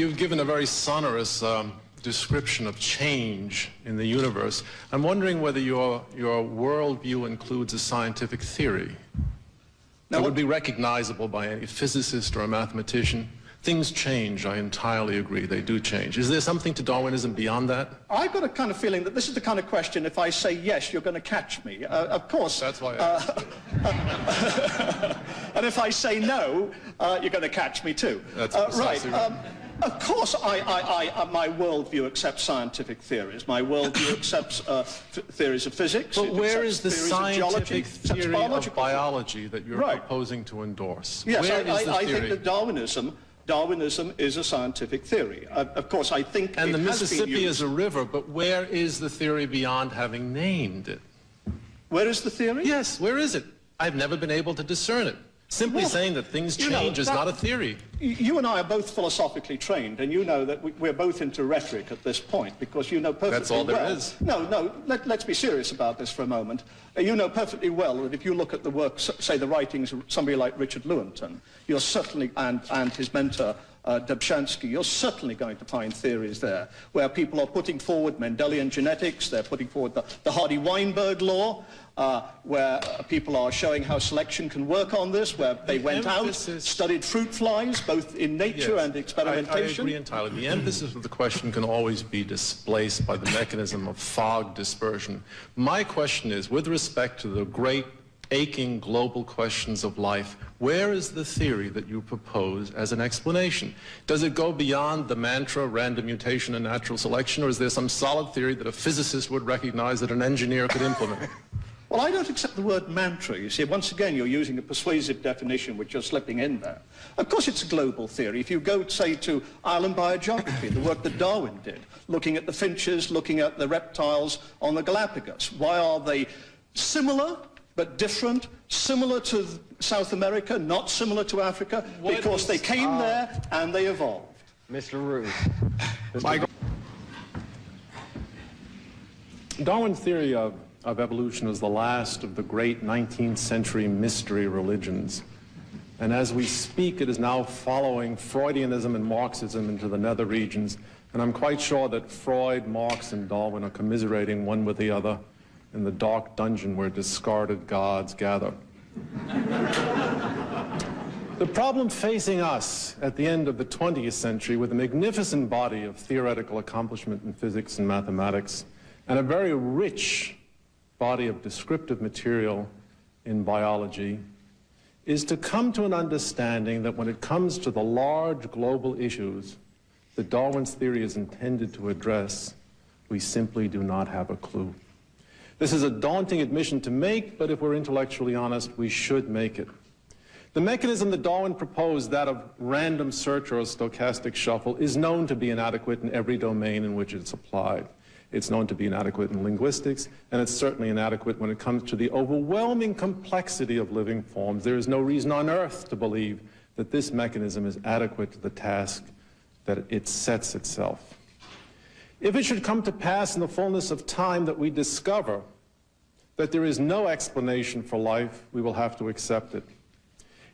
You've given a very sonorous description of change in the universe. I'm wondering whether your worldview includes a scientific theory that would be recognizable by any physicist or a mathematician. Things change, I entirely agree, they do change. Is there something to Darwinism beyond that? I've got a kind of feeling that this is the kind of question, if I say yes, you're going to catch me. Of course. That's why I and if I say no, you're going to catch me too. That's precisely right. Of course, my worldview accepts scientific theories. My worldview accepts theories of physics. But where is the scientific theory of biology that you're proposing to endorse? Yes, I think that Darwinism is a scientific theory. Of course, I think and the Mississippi is a river, but where is the theory beyond having named it? Where is the theory? Yes, where is it? I've never been able to discern it. Simply saying that things change is not a theory. You and I are both philosophically trained, and you know that we're both into rhetoric at this point, because you know perfectly That's all there is. No, let's be serious about this for a moment. You know perfectly well that if you look at the work, say the writings of somebody like Richard Lewontin, you're certainly, and his mentor, Dobzhansky, you're certainly going to find theories there where people are putting forward Mendelian genetics, they're putting forward the Hardy-Weinberg law, where people are showing how selection can work on this, where they went out, studied fruit flies, both in nature and experimentation. I agree entirely. The emphasis of the question can always be displaced by the mechanism of fog dispersion. My question is, with respect to the great aching global questions of life, where is the theory that you propose as an explanation? Does it go beyond the mantra, random mutation and natural selection, or is there some solid theory that a physicist would recognize that an engineer could implement? Well, I don't accept the word mantra. You see, once again, you're using a persuasive definition which you're slipping in there. Of course, it's a global theory. If you go, say, to island biogeography, the work that Darwin did, looking at the finches, looking at the reptiles on the Galapagos, why are they similar but different, similar to South America, not similar to Africa? Because they came there and they evolved. Mr. Root. Darwin's theory of evolution is the last of the great 19th century mystery religions. And as we speak, it is now following Freudianism and Marxism into the nether regions. And I'm quite sure that Freud, Marx, and Darwin are commiserating one with the other in the dark dungeon where discarded gods gather. The problem facing us at the end of the 20th century, with a magnificent body of theoretical accomplishment in physics and mathematics, and a very rich body of descriptive material in biology, is to come to an understanding that when it comes to the large global issues that Darwin's theory is intended to address, we simply do not have a clue. This is a daunting admission to make, but if we're intellectually honest, we should make it. The mechanism that Darwin proposed, that of random search or a stochastic shuffle, is known to be inadequate in every domain in which it's applied. It's known to be inadequate in linguistics, and it's certainly inadequate when it comes to the overwhelming complexity of living forms. There is no reason on earth to believe that this mechanism is adequate to the task that it sets itself. If it should come to pass in the fullness of time that we discover that there is no explanation for life, we will have to accept it.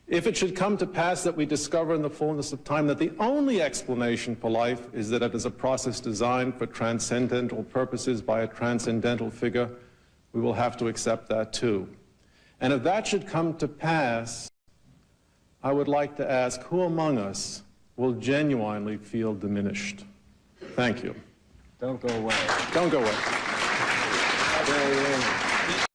If it should come to pass that we discover in the fullness of time that the only explanation for life is that it is a process designed for transcendental purposes by a transcendental figure, we will have to accept that too. And if that should come to pass, I would like to ask, who among us will genuinely feel diminished? Thank you. Don't go away. Don't go away.